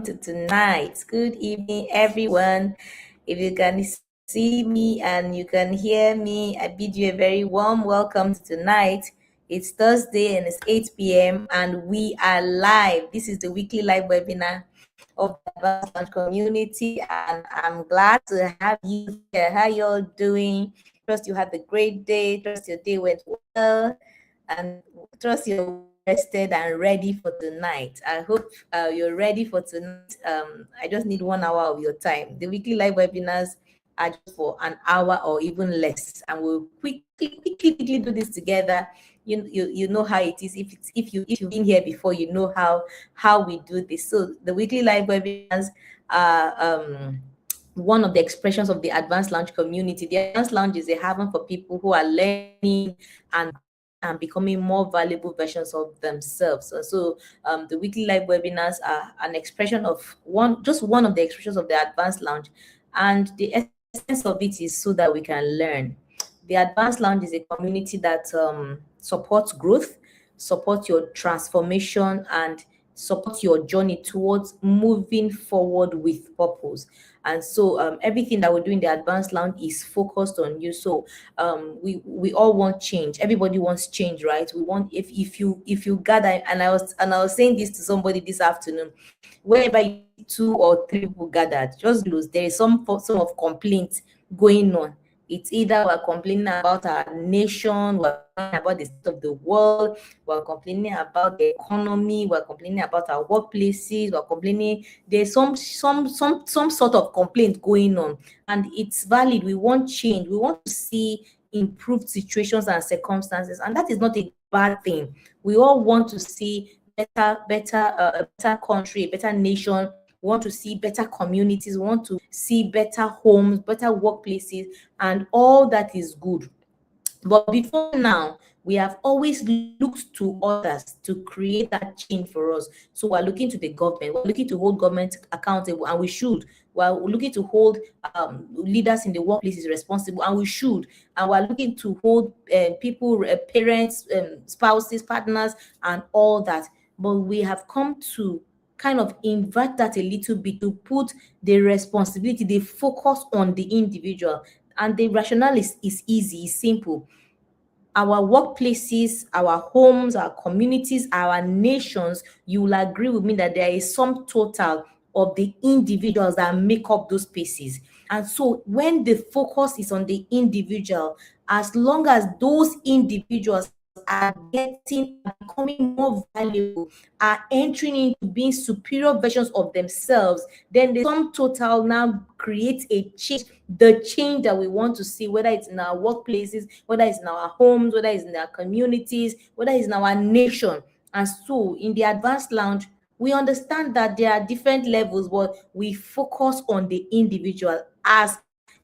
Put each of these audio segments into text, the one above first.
to tonight. Good evening, everyone. If you can see me and you can hear me, I bid you a very warm welcome to tonight. It's Thursday and it's 8 p.m. and we are live. This is the weekly live webinar of the Advanced Launch community, and I'm glad to have you here. How you all doing? Trust you had a great day. Trust your day went well, and trust you're rested and ready for tonight. I hope you're ready for tonight. I just need 1 hour of your time. The weekly live webinars are just for an hour or even less, and we'll quickly do this together. You know how it is. If you've been here before, you know how we do this. So the weekly live webinars are one of the expressions of the Advanced Lounge community. The Advanced Lounge is a haven for people who are learning and becoming more valuable versions of themselves. So the weekly live webinars are an expression of one of the expressions of the Advanced Lounge, and the essence of it is so that we can learn. The Advanced Lounge is a community that supports growth, supports your transformation, and supports your journey towards moving forward with purpose. And so everything that we do in the Advanced Lounge is focused on you. So we all want change. Everybody wants change, right? We want, if you gather, and I was saying this to somebody this afternoon, wherever 2 or 3 people gathered, just lose, there is some of complaint going on. It's either we're complaining about our nation, we're complaining about the state of the world, we're complaining about the economy, we're complaining about our workplaces, we're complaining. There's some sort of complaint going on, and it's valid. We want change. We want to see improved situations and circumstances, and that is not a bad thing. We all want to see a better country, a better nation. We want to see better communities. We want to see better homes, better workplaces, and all that is good. But before now, we have always looked to others to create that change for us. So we're looking to the government, we're looking to hold government accountable, and we should. We're looking to hold leaders in the workplaces responsible, and we should. And we're looking to hold people, parents, spouses, partners, and all that. But we have come to kind of invert that a little bit, to put the responsibility, the focus on the individual. And the rationale is easy, it's simple. Our workplaces, our homes, our communities, our nations, you will agree with me that there is some total of the individuals that make up those spaces. And so when the focus is on the individual, as long as those individuals are becoming more valuable, are entering into being superior versions of themselves, then the sum total now creates a change, the change that we want to see, whether it's in our workplaces, whether it's in our homes, whether it's in our communities, whether it's in our nation. And so in the Advanced Lounge, we understand that there are different levels, but we focus on the individual as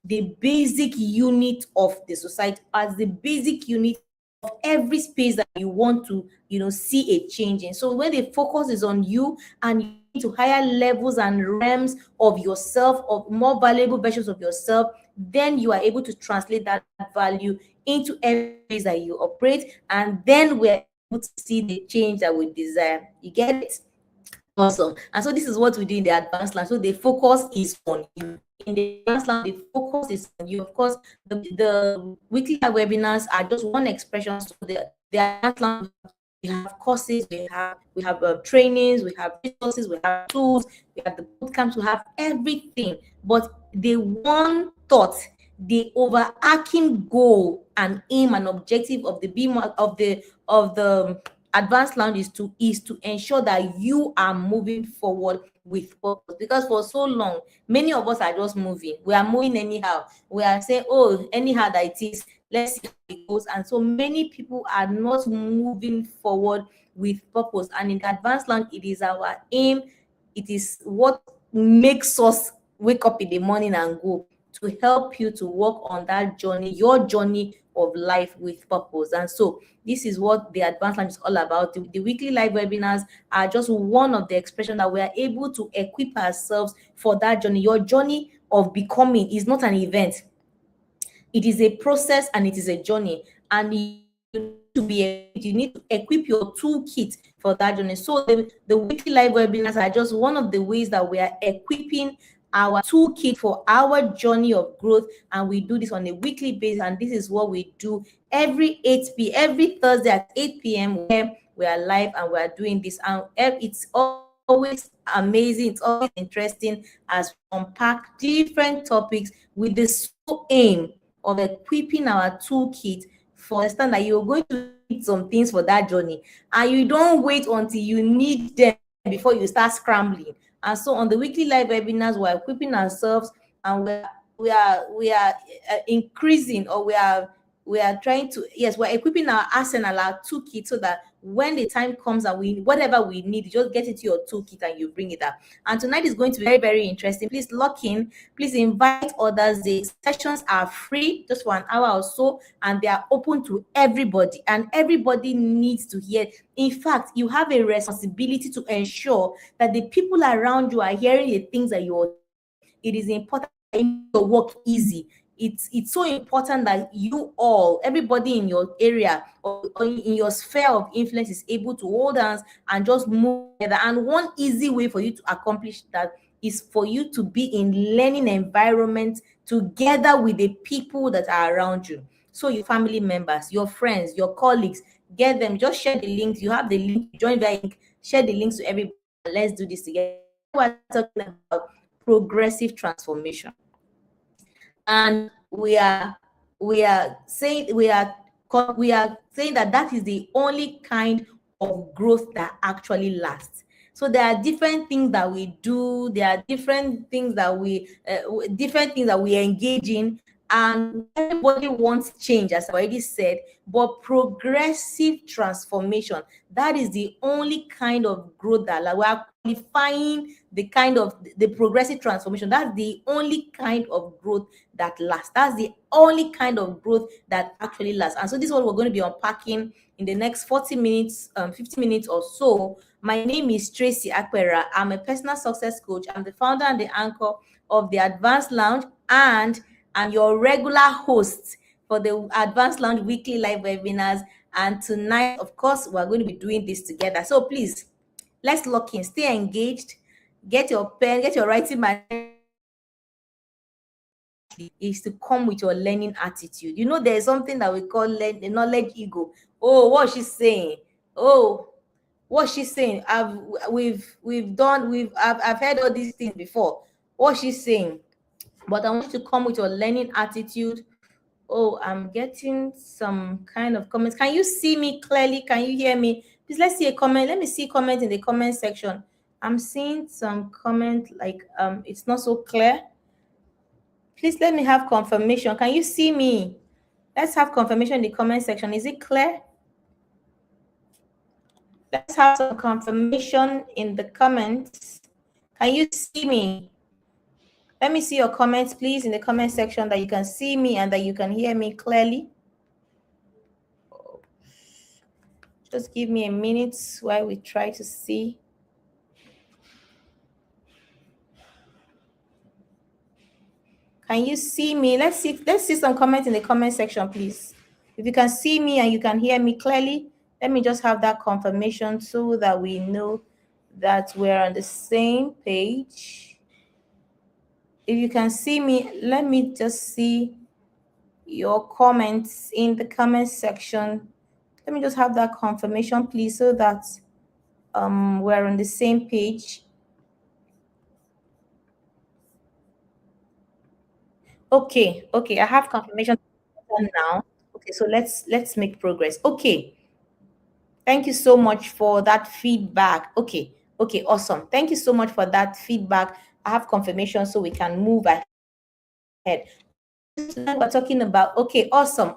the basic unit of the society, as the basic unit of every space that you want to, see a change in. So when the focus is on you and you need to higher levels and realms of yourself, of more valuable versions of yourself, then you are able to translate that value into every place that you operate, and then we're able to see the change that we desire. You get it? Awesome. And so this is what we do in the Advanced Lounge. So the focus is on you. In the Advanced Lounge, the focus is on you. Of course, the weekly webinars are just one expression. So the Advanced Lounge, we have courses, we have trainings, we have resources, we have tools, we have the bootcamps, we have everything. But the one thought, the overarching goal and aim and objective of the Advanced Lounge is to ensure that you are moving forward with purpose. Because for so long, many of us are just moving. We are moving anyhow. We are saying, oh, anyhow that it is, let's see how it goes. And so many people are not moving forward with purpose. And in the Advanced Lounge, it is our aim. It is what makes us wake up in the morning and go, to help you to work on that journey, your journey of life with purpose. And so this is what the Advanced Lounge is all about. The weekly live webinars are just one of the expressions that we are able to equip ourselves for that journey. Your journey of becoming is not an event. It is a process and it is a journey. And you to be equipped. You need to equip your toolkit for that journey. So the weekly live webinars are just one of the ways that we are equipping our toolkit for our journey of growth, and we do this on a weekly basis. And this is what we do every Thursday at 8 p.m. where we are live and we are doing this. And it's always amazing, it's always interesting as we unpack different topics with the sole aim of equipping our toolkit for understand that you're going to need some things for that journey, and you don't wait until you need them before you start scrambling. And so on the weekly live webinars, we're equipping ourselves, and we are increasing, or we are trying to, yes, we're equipping our arsenal, our toolkit, so that when the time comes and we whatever we need, you just get into your toolkit and you bring it up. And tonight is going to be very, very interesting. Please lock in, please invite others. The sessions are free, just for an hour or so, and they are open to everybody, and everybody needs to hear. In fact, you have a responsibility to ensure that the people around you are hearing the things that you're saying. It is important that you make your work easy. It's so important that you all, everybody in your area or in your sphere of influence, is able to hold hands and just move together. And one easy way for you to accomplish that is for you to be in learning environment together with the people that are around you. So your family members, your friends, your colleagues, get them, just share the links. You have the link, join the link, share the links to everybody. Let's do this together. We're talking about progressive transformation, and we are saying that that is the only kind of growth that actually lasts. So there are different things that we do, there are different things that we engage in, and everybody wants change, as I already said. But progressive transformation, that is the only kind of growth that, like, we are qualifying the kind of the progressive transformation. That's the only kind of growth that lasts. That's the only kind of growth that actually lasts. And so this is what we're going to be unpacking in the next 40 minutes, 50 minutes or so. My name is Tracy Akwera. I'm a personal success coach. I'm the founder and the anchor of the Advanced Lounge, and I'm your regular host for the Advanced Lounge weekly live webinars. And tonight, of course, we're going to be doing this together. So please, let's lock in, stay engaged, get your pen, get your writing material, is to come with your learning attitude. You know, there's something that we call the knowledge ego. Oh, what she's saying. Oh, what she's saying. I've heard all these things before. What she's saying. But I want you to come with your learning attitude. Oh, I'm getting some kind of comments. Can you see me clearly? Can you hear me? Please, let's see a comment. Let me see comment in the comment section. I'm seeing some comment like it's not so clear. Please let me have confirmation. Can you see me? Let's have confirmation in the comment section. Is it clear? Let's have some confirmation in the comments. Can you see me? Let me see your comments, please, in the comment section, that you can see me and that you can hear me clearly. Just give me a minute while we try to see. Can you see me? Let's see some comments in the comment section, please. If you can see me and you can hear me clearly, let me just have that confirmation so that we know that we're on the same page. If you can see me, let me just see your comments in the comment section. Let me just have that confirmation, please, so that we're on the same page. Okay, I have confirmation now. Okay, so let's make progress. Okay, thank you so much for that feedback. Okay, awesome. Thank you so much for that feedback. I have confirmation, so we can move ahead. Tonight we're talking about, okay, awesome.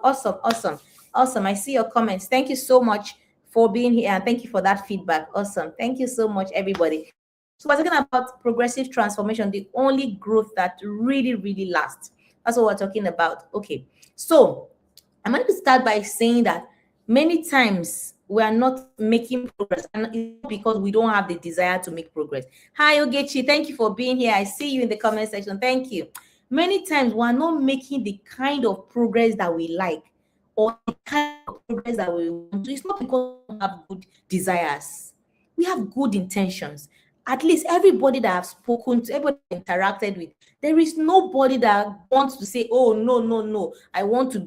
I see your comments. Thank you so much for being here, and thank you for that feedback. Awesome. Thank you so much, everybody. So we're talking about progressive transformation, the only growth that really, really lasts. That's what we're talking about. Okay, so I'm going to start by saying that many times we are not making progress, and it's not because we don't have the desire to make progress. Hi, Ogechi. Thank you for being here. I see you in the comment section. Thank you. Many times we are not making the kind of progress that we like. or the kind of progress that we want to, it's not because we don't have good desires. We have good intentions. At least everybody that I've spoken to, everybody I've interacted with, there is nobody that wants to say, oh, no, no, no, I want to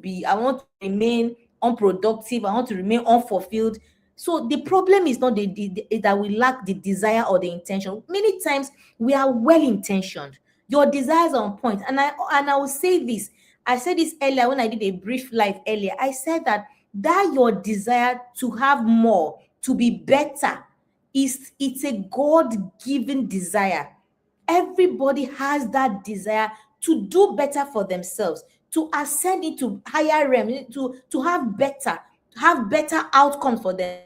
remain unproductive, I want to remain unfulfilled. So the problem is not that we lack the desire or the intention. Many times we are well intentioned. Your desires are on point. And I will say this. I said this earlier when I did a brief live earlier. I said that your desire to have more, to be better, it's a God-given desire. Everybody has that desire to do better for themselves, to ascend into higher realm, to have better outcomes for themselves.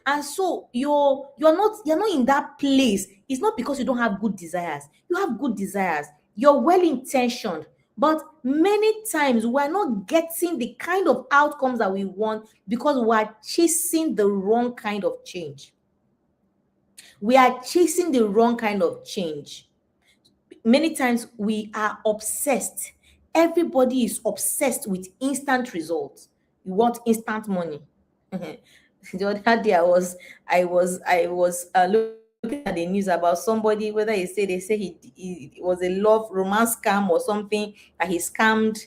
And so you're not in that place. It's not because you don't have good desires. You have good desires. You're well intentioned. But many times we're not getting the kind of outcomes that we want because we're chasing the wrong kind of change. We are chasing the wrong kind of change. Many times we are obsessed. Everybody is obsessed with instant results. You want instant money. The other day I was looking at the news about somebody, whether they say he it was a love romance scam or something, that he scammed,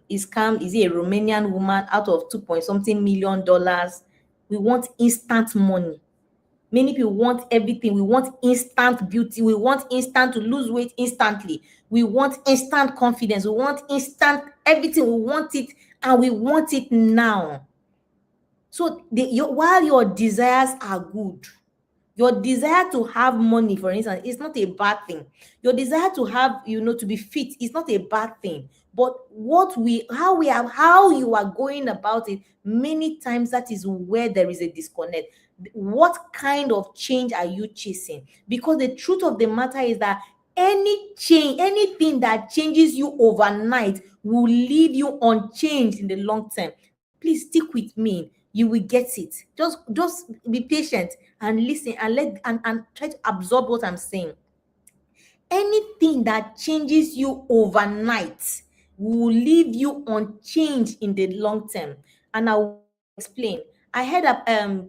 is he a Romanian woman out of 2 point something million dollars. We want instant money. Many people want everything. We want instant beauty. We want instant to lose weight instantly. We want instant confidence. We want instant everything. We want it, and we want it now. So while your desires are good, your desire to have money, for instance, is not a bad thing. Your desire to have, to be fit is not a bad thing. But how you are going about it, many times that is where there is a disconnect. What kind of change are you chasing? Because the truth of the matter is that anything that changes you overnight will leave you unchanged in the long term. Please stick with me. You will get it. Just be patient and listen and try to absorb what I'm saying. Anything that changes you overnight will leave you unchanged in the long term. And I will explain. I heard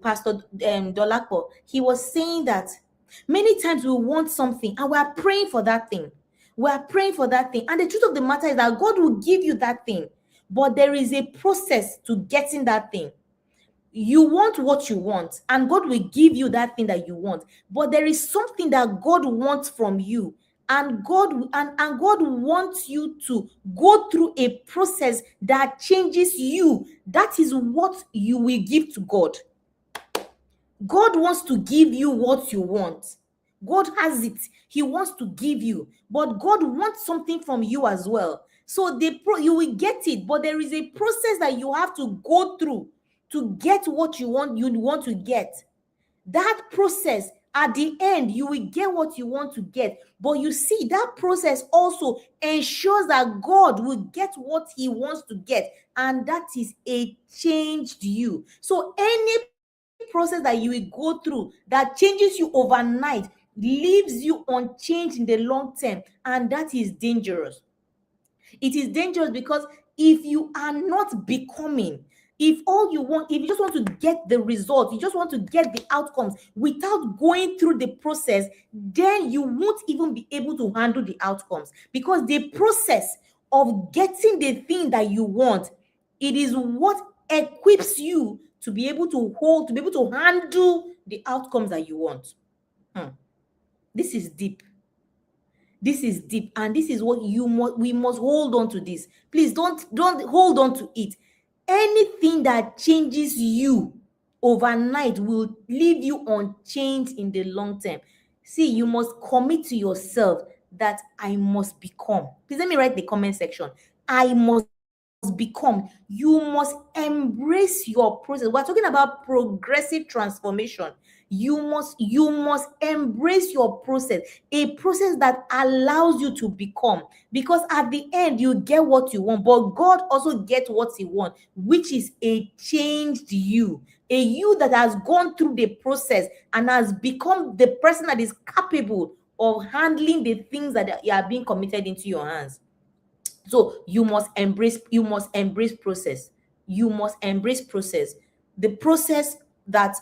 Pastor Dolapo. He was saying that many times we want something and we are praying for that thing. We are praying for that thing. And the truth of the matter is that God will give you that thing. But there is a process to getting that thing. You want what you want, and God will give you that thing that you want. But there is something that God wants from you, and God wants you to go through a process that changes you. That is what you will give to God. God wants to give you what you want. God has it. He wants to give you, but God wants something from you as well. So you will get it, but there is a process that you have to go through to get what you want to get. That process, at the end, you will get what you want to get. But you see, that process also ensures that God will get what he wants to get, and that is a changed you. So any process that you will go through that changes you overnight leaves you unchanged in the long term, and that is dangerous. It is dangerous because if you are not becoming, if you just want to get the result, you just want to get the outcomes without going through the process, then you won't even be able to handle the outcomes, because the process of getting the thing that you want, it is what equips you to be able to handle the outcomes that you want. This is deep. This is deep, and this is what we must hold on to. This, please don't hold on to it. Anything that changes you overnight will leave you unchanged in the long term. See, you must commit to yourself that I must become. Please let me write the comment section. I must become. You must embrace your process. We're talking about progressive transformation. You must embrace your process, a process that allows you to become, because at the end you get what you want, but God also gets what he wants, which is a changed you, a you that has gone through the process and has become the person that is capable of handling the things that are being committed into your hands. So you must embrace process. you must embrace process. The process that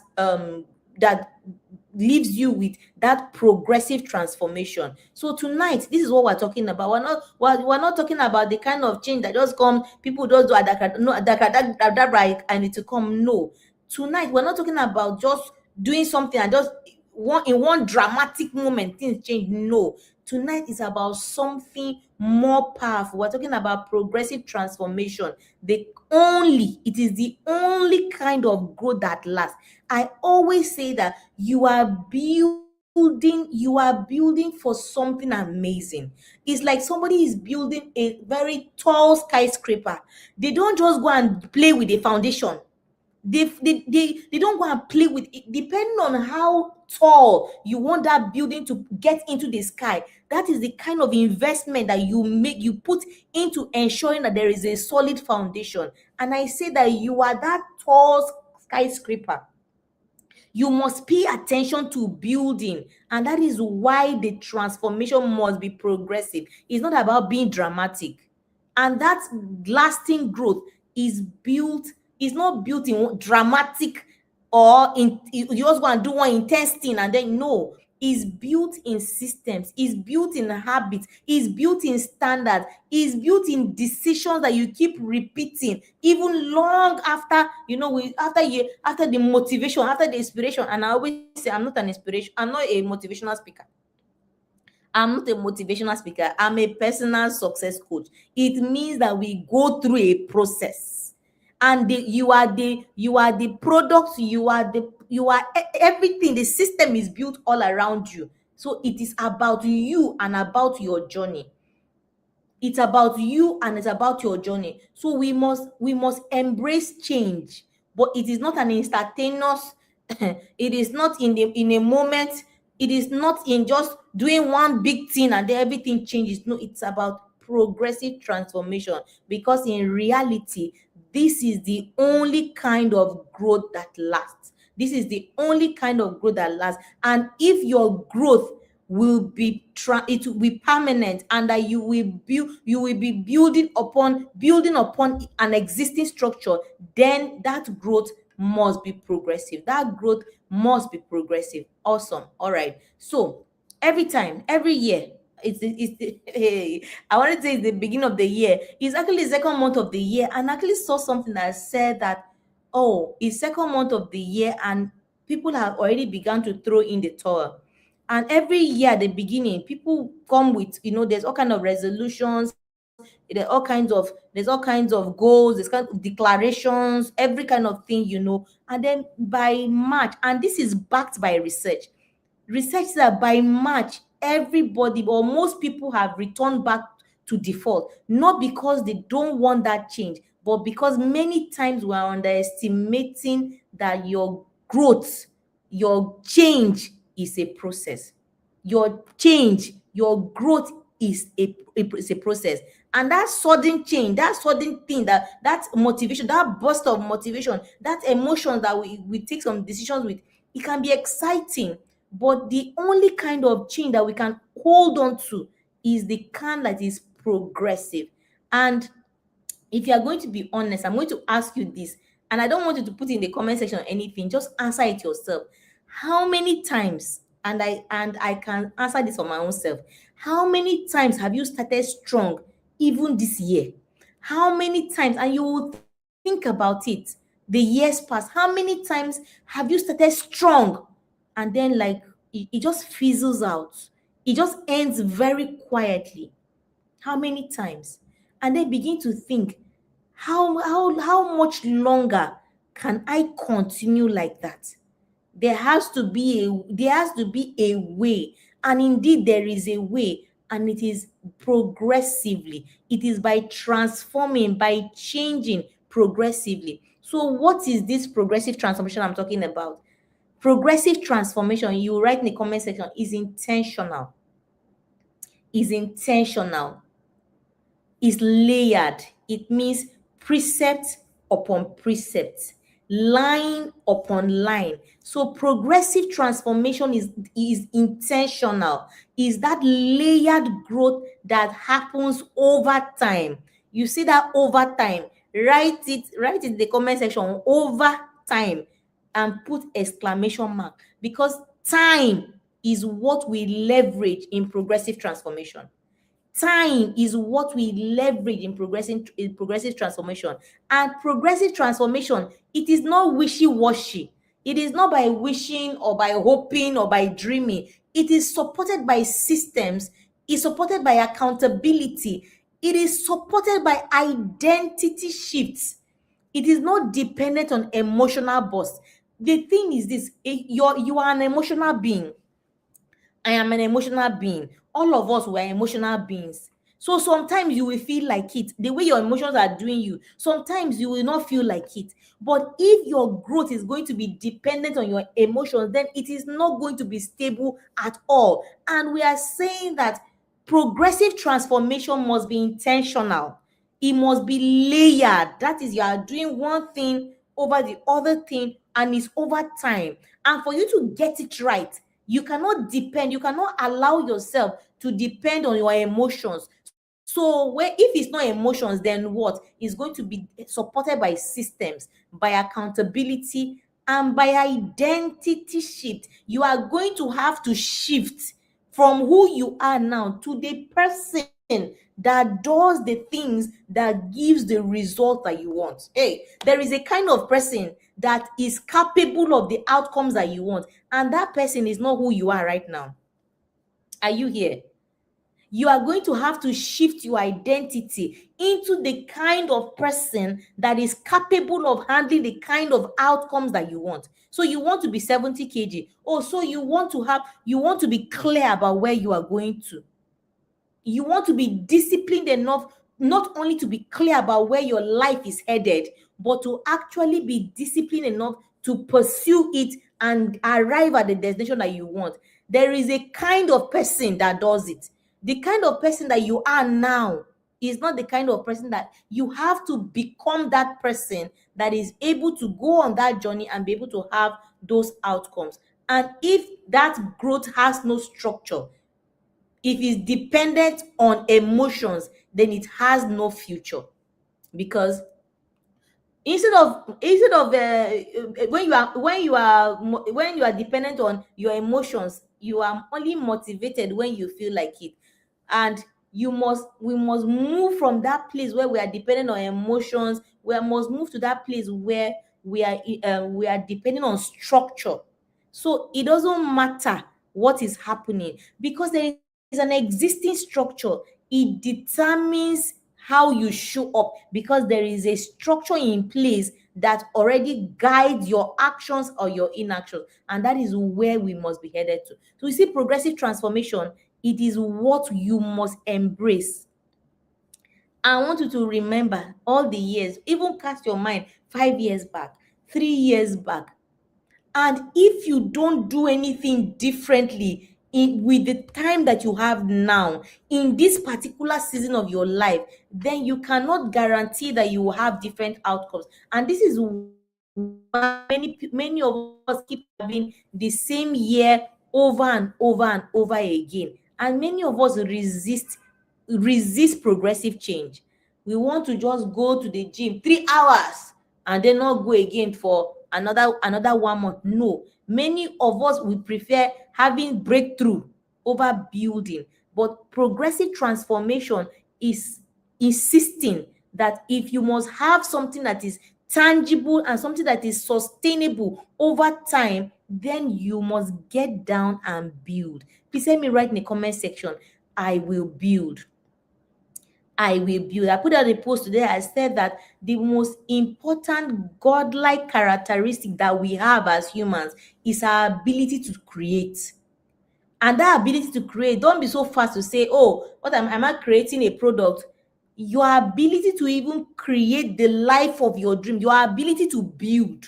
leaves you with that progressive transformation. So tonight, this is what we're talking about. We're not talking about the kind of change that just come, people just do adaka, no adaka, that right, and it to come. No. Tonight, we're not talking about just doing something and just one dramatic moment things change. No. Tonight is about something more powerful. We're talking about progressive transformation. It is the only kind of growth that lasts. I always say that you are building for something amazing. It's like somebody is building a very tall skyscraper. They don't just go and play with the foundation. They don't go and play with it. Depending on how tall you want that building to get into the sky, that is the kind of investment that you put into ensuring that there is a solid foundation. And I say that you are that tall skyscraper. You must pay attention to building, and that is why the transformation must be progressive. It's not about being dramatic. And that lasting growth is not built in dramatic, or in you just go and do one intense thing and then no. Is built in systems, is built in habits, is built in standards, is built in decisions that you keep repeating even long after, after the motivation, after the inspiration. And I always say, I'm not a motivational speaker. I'm a personal success coach. It means that we go through a process, and you are the product. Everything. The system is built all around you. So it is about you and about your journey. It's about you and it's about your journey. So we must embrace change, but it is not an instantaneous. It is not in a moment. It is not in just doing one big thing and then everything changes. No, it's about progressive transformation, because in reality, this is the only kind of growth that lasts. This is the only kind of growth that lasts. And if your growth it will be permanent, and that you will be building upon an existing structure, then that growth must be progressive. That growth must be progressive. Awesome. All right. So every year, hey, I wanted to say it's the beginning of the year. It's actually the second month of the year, and I actually saw something that said that, oh, it's second month of the year and people have already begun to throw in the towel. And every year at the beginning, people come with, there's all kind of resolutions, there's all kinds of goals, there's kind of declarations, every kind of thing. And then by March, and this is backed by research that by March, everybody or most people have returned back to default, not because they don't want that change, but because many times we are underestimating that your growth, your change is a process. Your growth is a process. And that sudden change, that sudden thing, that motivation, that burst of motivation, that emotion that we take some decisions with, it can be exciting. But the only kind of change that we can hold on to is the kind that is progressive. And if you are going to be honest, I'm going to ask you this, and I don't want you to put in the comment section or anything, just answer it yourself. How many times, and I can answer this for my own self, how many times have you started strong even this year? How many times, and you will think about it, the years past, how many times have you started strong and then like it just fizzles out? It just ends very quietly. How many times? And then begin to think, how much longer can I continue like that? There has to be a way, and indeed there is a way, and it is progressively. It is by transforming, by changing progressively. So what is this progressive transformation I'm talking about? Progressive transformation, you write in the comment section, is intentional, is layered. It means precept upon precept, line upon line. So progressive transformation is intentional, is that layered growth that happens over time. You see that over time. Write it in the comment section over time and put exclamation mark, because time is what we leverage in progressive transformation. Time is what we leverage in progressive transformation. And progressive transformation, it is not wishy-washy. It is not by wishing or by hoping or by dreaming. It is supported by systems, it's supported by accountability, it is supported by identity shifts. It is not dependent on emotional bursts. The thing is this, you are an emotional being. I am an emotional being. All of us were emotional beings. So sometimes you will feel like it. The way your emotions are doing you, sometimes you will not feel like it. But if your growth is going to be dependent on your emotions, then it is not going to be stable at all. And we are saying that progressive transformation must be intentional. It must be layered. That is, you are doing one thing over the other thing, and it's over time. And for you to get it right, you cannot allow yourself to depend on your emotions. So if it's not emotions, then what? It's going to be supported by systems, by accountability, and by identity shift. You are going to have to shift from who you are now to the person that does the things that gives the result that you want. Hey, there is a kind of person that is capable of the outcomes that you want, and that person is not who you are right now. Are you here? You are going to have to shift your identity into the kind of person that is capable of handling the kind of outcomes that you want. So you want to be 70 kg. Oh, so you want to be clear about where you are going to. You want to be disciplined enough not only to be clear about where your life is headed, but to actually be disciplined enough to pursue it and arrive at the destination that you want. There is a kind of person that does it. The kind of person that you are now is not the kind of person that you have to become. That person that is able to go on that journey and be able to have those outcomes. And if that growth has no structure, if it's dependent on emotions, then it has no future. Because when you are dependent on your emotions, you are only motivated when you feel like it. And we must move from that place where we are dependent on emotions. We must move to that place where we are depending on structure. So it doesn't matter what is happening, because there is an existing structure. It determines how you show up, because there is a structure in place that already guides your actions or your inactions. And that is where we must be headed to. So you see, progressive transformation, it is what you must embrace. I want you to remember all the years, even cast your mind 5 years back, 3 years back. And if you don't do anything differently with the time that you have now in this particular season of your life, then you cannot guarantee that you will have different outcomes. And this is why many of us keep having the same year over and over and over again. And many of us resist progressive change. We want to just go to the gym 3 hours and then not go again for another 1 month. No, many of us we prefer having breakthrough over building. But progressive transformation is insisting that if you must have something that is tangible and something that is sustainable over time, then you must get down and build. Please let me write in the comment section, I will build. I will build. I put out a post today. I said that the most important godlike characteristic that we have as humans is our ability to create. And that ability to create, don't be so fast to say, oh, am I creating a product? Your ability to even create the life of your dream, your ability to build,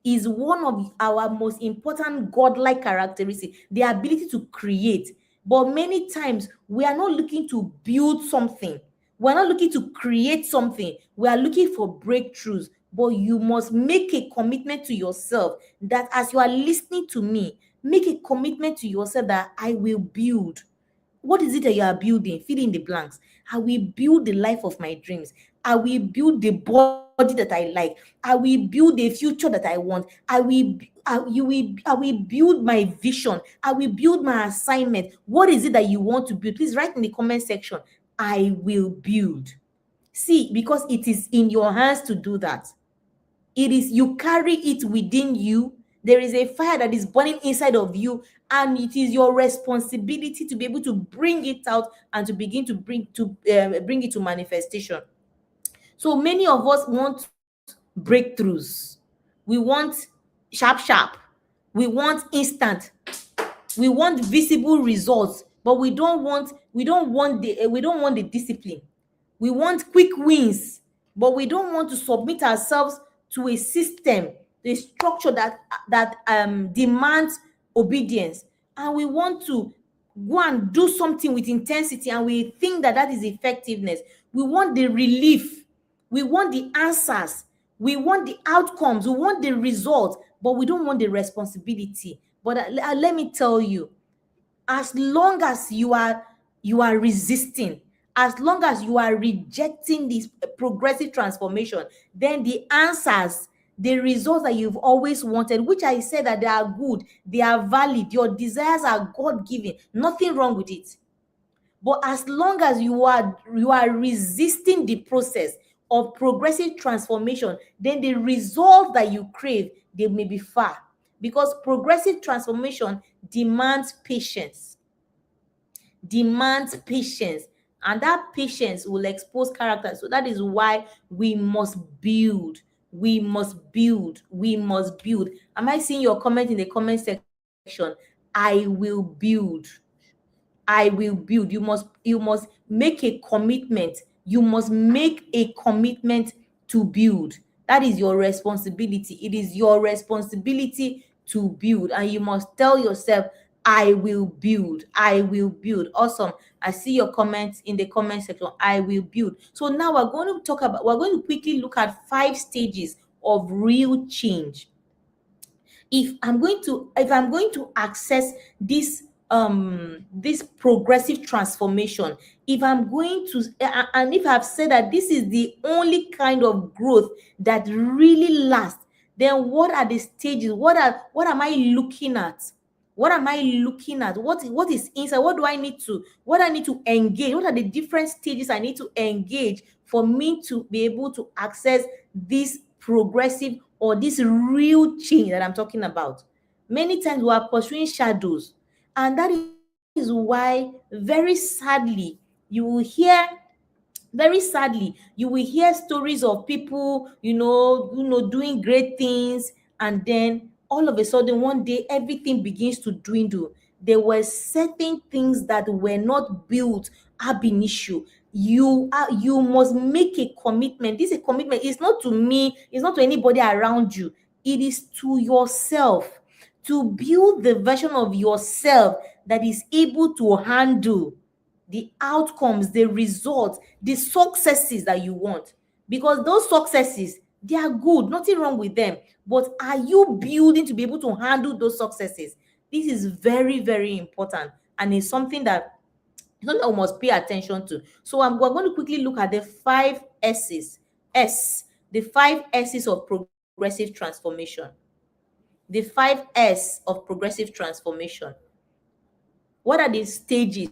is one of our most important godlike characteristics, the ability to create. But many times we are not looking to build something, we're not looking to create something, we are looking for breakthroughs. But you must make a commitment to yourself that as you are listening to me, make a commitment to yourself that I will build. What is it that you are building? Fill in the blanks. I will build the life of my dreams. I will build the body that I like. I will build the future that I want. I will build my vision. I will build my assignment. What is it that you want to build? Please write in the comment section. I will build. See, because it is in your hands to do that. It is, you carry it within you. There is a fire that is burning inside of you, and it is your responsibility to be able to bring it out and to begin to bring it to manifestation. So many of us want breakthroughs. We want sharp. We want instant. We want visible results, but we don't want the discipline. We want quick wins, but we don't want to submit ourselves to a system, a structure that demands obedience. And we want to go and do something with intensity, and we think that that is effectiveness. We want the relief, we want the answers, we want the outcomes, we want the results, but we don't want the responsibility. But let me tell you, as long as you are resisting, as long as you are rejecting this progressive transformation, then the answers, the results that you've always wanted, which I said that they are good, they are valid, your desires are God-given, nothing wrong with it. But as long as you are resisting the process of progressive transformation, then the result that you crave, they may be far, because progressive transformation demands patience, and that patience will expose character. So that is why we must build. Am I seeing your comment in the comment section? I will build. I will build. You must make a commitment. You must make a commitment to build. That is your responsibility. It is your responsibility to build, and you must tell yourself, I will build. I will build. Awesome. I see your comments in the comment section. I will build. So now we're going to quickly look at 5 stages of real change. If I'm going to access this progressive transformation, if I'm going to and if I've said that this is the only kind of growth that really lasts, then what are the stages? What am I looking at? What is inside? What I need to engage? What are the different stages I need to engage for me to be able to access this progressive or this real change that I'm talking about? Many times we are pursuing shadows, and that is why you will hear very sadly you will hear stories of people, doing great things, and then all of a sudden one day everything begins to dwindle. There were certain things that were not built ab initio. You must make a commitment. This is a commitment. It's not to me, it's not to anybody around you. It is to yourself, to build the version of yourself that is able to handle the outcomes, the results, the successes that you want. Because those successes, they are good, nothing wrong with them. But are you building to be able to handle those successes? This is very, very important, and it's something that we must pay attention to. So we're going to quickly look at the 5 S's. The 5 S's of progressive transformation. The 5 S of progressive transformation. What are the stages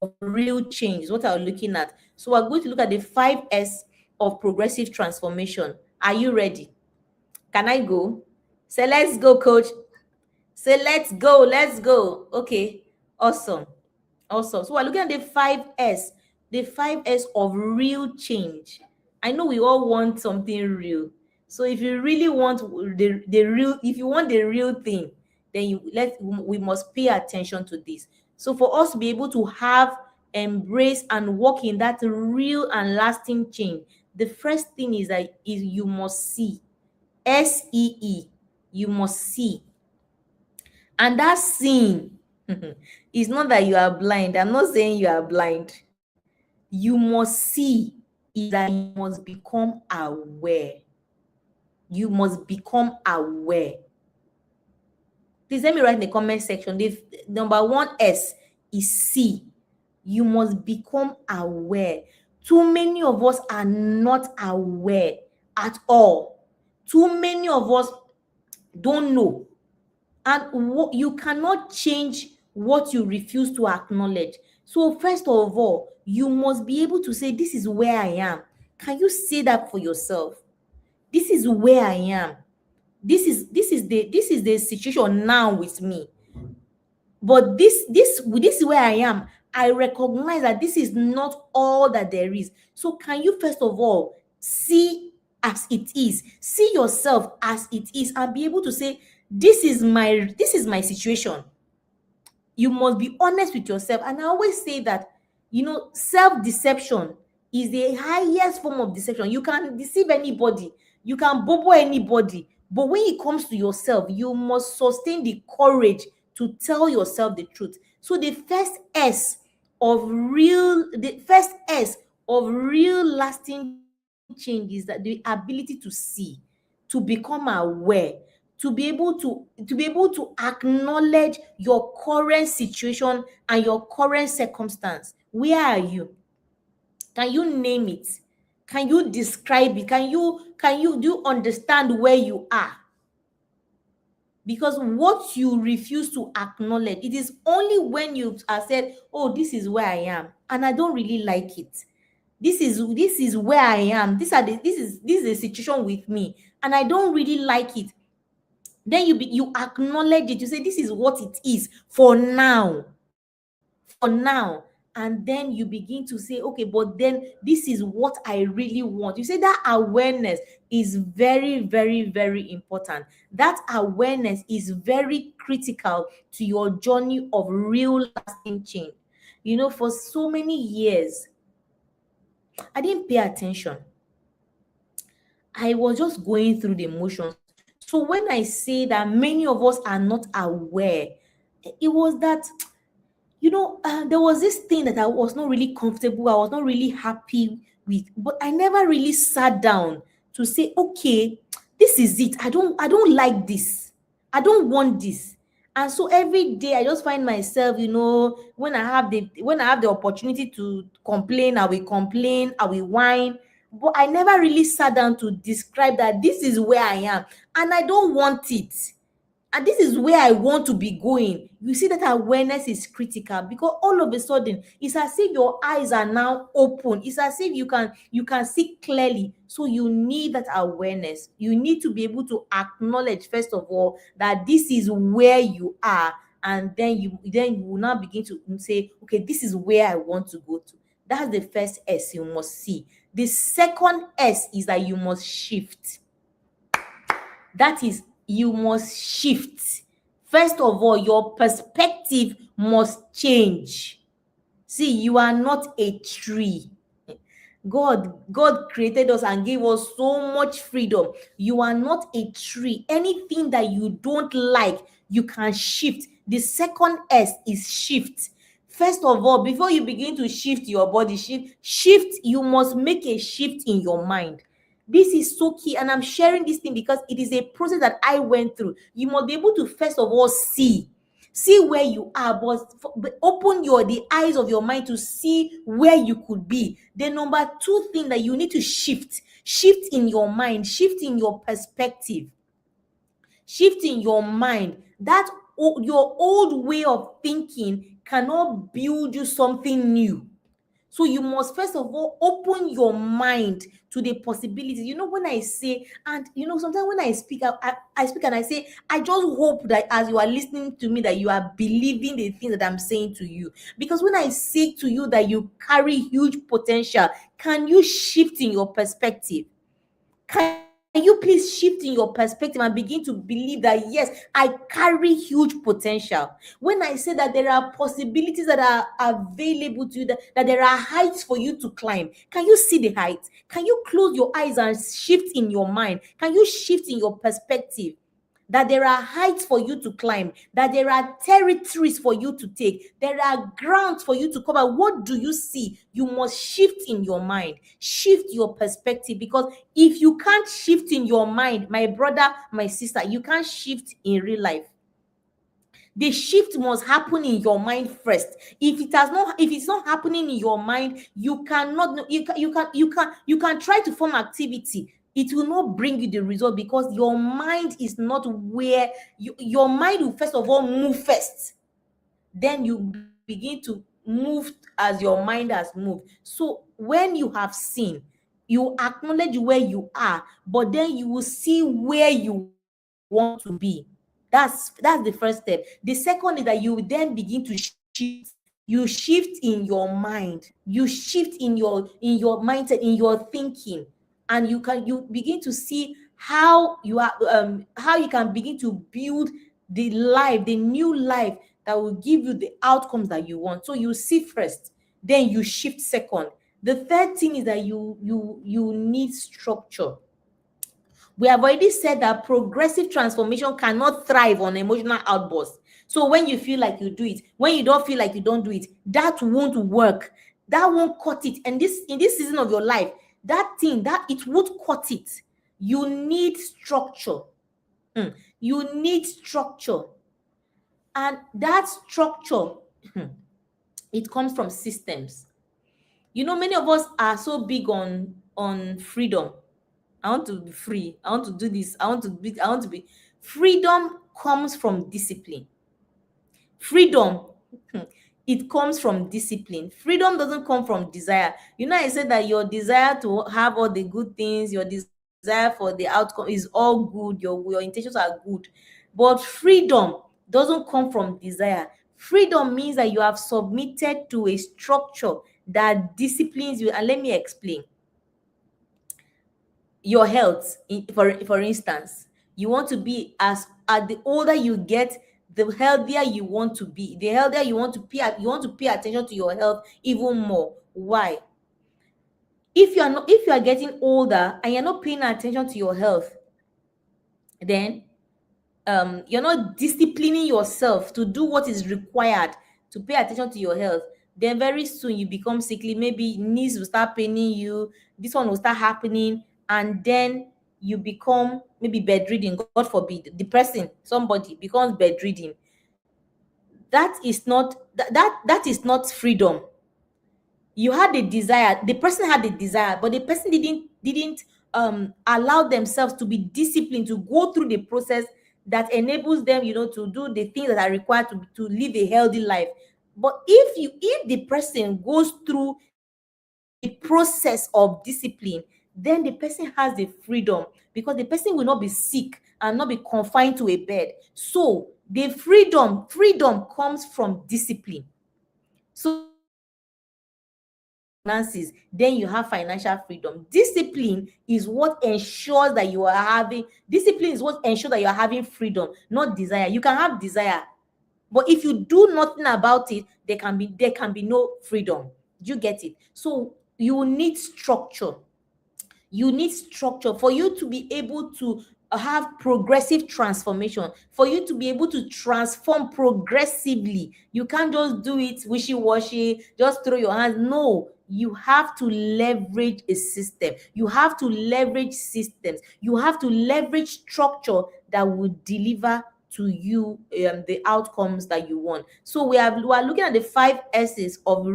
of real change? What are we looking at? So we're going to look at the 5 S of progressive transformation. Are you ready? Can I go? Say, let's go, coach. Say, let's go. Let's go. Okay. Awesome. So we're looking at the 5 S of real change. I know we all want something real. So if you really want if you want the real thing, then we must pay attention to this. So for us to be able to have, embrace, and walk in that real and lasting change, the first thing is you must see. SEE. You must see. And that seeing is not that you are blind. I'm not saying you are blind. You must see is that you must become aware. You must become aware. Please let me write in the comment section. The number 1 S is see. You must become aware. Too many of us are not aware at all. Too many of us don't know. And you cannot change what you refuse to acknowledge. So, first of all, you must be able to say, this is where I am. Can you say that for yourself? This is where I am. This is the situation now with me. But this is where I am. I recognize that this is not all that there is. So can you first of all see as it is, see yourself as it is, and be able to say, this is my situation. You must be honest with yourself. And I always say that, self-deception is the highest form of deception. You can deceive anybody, you can bobo anybody, but when it comes to yourself, you must sustain the courage to tell yourself the truth. So the first S of real lasting change is that the ability to see, to become aware, to be able to acknowledge your current situation and your current circumstance. Where are you? Can you name it? Can you describe it? Do you understand where you are? Because what you refuse to acknowledge, it is only when you are said, oh, this is where I am and I don't really like it. This is where I am. This is a situation with me and I don't really like it. Then you acknowledge it. You say, this is what it is for now. And then you begin to say, okay, but then this is what I really want. You say that awareness is very, very, very important. That awareness is very critical to your journey of real lasting change. For so many years, I didn't pay attention. I was just going through the motions. So when I say that many of us are not aware, it was that, there was this thing that I was not really comfortable, I was not really happy with, but I never really sat down to say, okay, this is it. I don't like this. I don't want this. And so every day I just find myself, when I have the opportunity to complain, I will whine. But I never really sat down to describe that this is where I am and I don't want it. And this is where I want to be going. You see that awareness is critical because all of a sudden it's as if your eyes are now open. It's as if you can see clearly. So you need that awareness. You need to be able to acknowledge first of all that this is where you are, and then you will now begin to say, okay, this is where I want to go to. That's the first S you must see. The second S is that you must shift. That is, you must shift. First of all, your perspective must change. See, you are not a tree. God created us and gave us so much freedom. You are not a tree. Anything that you don't like, you can shift. The second S is shift. First of all, before you begin to shift your body, you must make a shift in your mind. This is so key, and I'm sharing this thing because it is a process that I went through. You must be able to first of all see where you are, but open the eyes of your mind to see where you could be. The number two thing that you need to shift in your mind, shift in your perspective, shift in your mind. That your old way of thinking cannot build you something new. So you must first of all open your mind to the possibilities. When I say, and sometimes when I speak, I speak and I say, I just hope that as you are listening to me, that you are believing the things that I'm saying to you. Because when I say to you that you carry huge potential, can you shift in your perspective? Can you please shift in your perspective and begin to believe that, yes, I carry huge potential? When I say that there are possibilities that are available to you, that there are heights for you to climb, can you see the heights? Can you close your eyes and shift in your mind? Can you shift in your perspective? That there are heights for you to climb, that there are territories for you to take, there are grounds for you to cover. What do you see? You must shift in your mind, shift your perspective, because if you can't shift in your mind, my brother, my sister, you can't shift in real life. The shift must happen in your mind first. If it's not happening in your mind, you cannot, you can try to form activity, it will not bring you the result, because your mind is not where your mind will first of all move first, then you begin to move as your mind has moved. So when you have seen, you acknowledge where you are, but then you will see where you want to be. That's the first step. The second is that you will then begin to shift. You shift in your mind, you shift in your mindset, in your thinking, and you begin to see how you can begin to build the new life that will give you the outcomes that you want. So you see first, then you shift second. The third thing is that you need structure. We have already said that progressive transformation cannot thrive on emotional outbursts. So when you feel like you do it, when you don't feel like you don't do it, that won't work. That won't cut it. And this in this season of your life, that thing that it won't cut it. You need structure. You need structure. And that structure, it comes from systems. Many of us are so big on freedom. I want to be free. I want to do this. I want to be. Freedom comes from discipline. Freedom, it comes from discipline. Freedom doesn't come from desire. I said that your desire to have all the good things, your desire for the outcome is all good. Your intentions are good. But freedom doesn't come from desire. Freedom means that you have submitted to a structure that disciplines you. And let me explain. Your health, for instance, you want to be, as the older you get, the healthier you want to be, the healthier you want to pay attention to your health even more. Why? If you are getting older and you're not paying attention to your health, then you're not disciplining yourself to do what is required to pay attention to your health, then very soon you become sickly. Maybe knees will start paining you, this one will start happening, and then you become maybe bedridden. God forbid, the person, somebody becomes bedridden. That is not freedom. You had the desire, the person had the desire, but the person didn't allow themselves to be disciplined to go through the process that enables them, to do the things that are required to live a healthy life. But if the person goes through the process of discipline, then the person has the freedom, because the person will not be sick and not be confined to a bed. So the freedom comes from discipline. So if you have discipline in your finances, then you have financial freedom. Discipline is what ensures that you are having freedom, not desire. You can have desire, but if you do nothing about it, there can be no freedom. Do you get it? So you need structure. You need structure for you to be able to have progressive transformation, for you to be able to transform progressively. You can't just do it wishy-washy, just throw your hands. No, you have to leverage a system. You have to leverage systems. You have to leverage structure that will deliver to you the outcomes that you want. So we are looking at the 5 S's of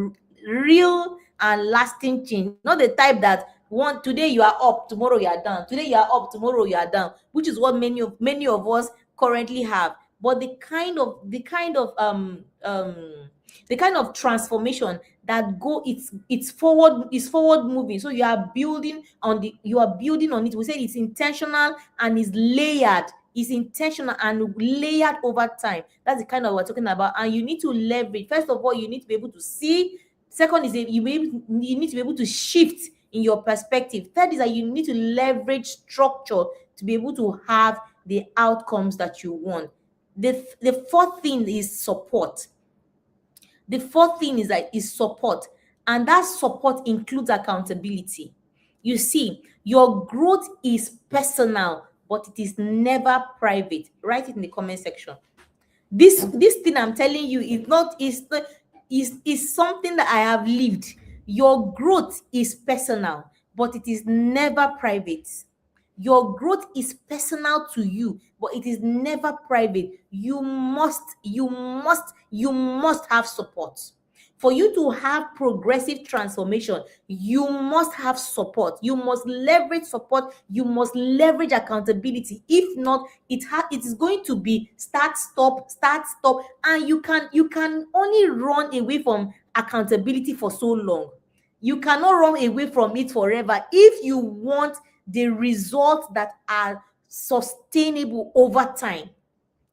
real and lasting change, not the type that one today you are up, tomorrow you are down. Today you are up, tomorrow you are down, which is what many of us currently have. But the kind of transformation that it's forward moving. So you are building on it. We say it's intentional and is layered. It's intentional and layered over time. That's the kind of what we're talking about. And you need to leverage. First of all, you need to be able to see. Second is that you need to be able to shift in your perspective. Third is that you need to leverage structure to be able to have the outcomes that you want. The fourth thing is support. The fourth thing is support, and that support includes accountability. You see, your growth is personal, but it is never private. Write it in the comment section. This thing I'm telling you is something that I have lived. Your growth is personal, but it is never private. Your growth is personal to you, but it is never private. You must have support. For you to have progressive transformation, you must have support. You must leverage support. You must leverage accountability. If not, it is going to be start, stop, and you can only run away from accountability for so long. You cannot run away from it forever if you want the results that are sustainable over time.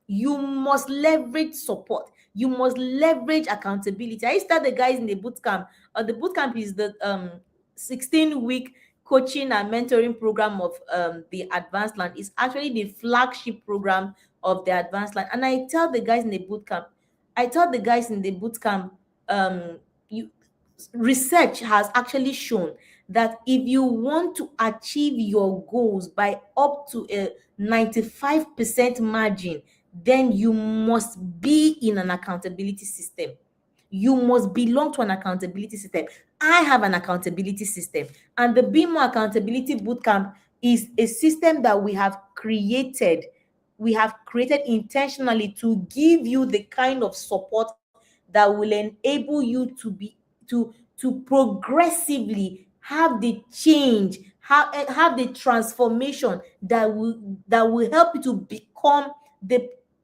You must leverage support. You must leverage accountability. I used to tell the guys in the boot camp. The boot camp is the 16-week coaching and mentoring program of the Advanced Land. It's actually the flagship program of the Advanced Land. And I tell the guys in the boot camp, um, you research has actually shown that if you want to achieve your goals by up to a 95% margin, then you must be in an accountability system. You must belong to an accountability system. I have an accountability system, and the Be More Accountability Bootcamp is a system that we have created. We have created intentionally to give you the kind of support that will enable you to progressively have the change, have the transformation that will help you to become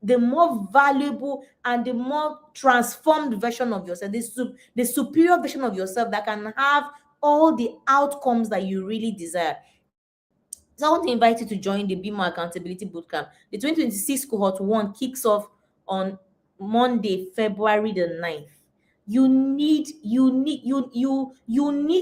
the more valuable and the more transformed version of yourself, the superior version of yourself that can have all the outcomes that you really desire. So I want to invite you to join the Be More Accountability Bootcamp. The 2026 cohort 1 kicks off on Monday, February the 9th. You need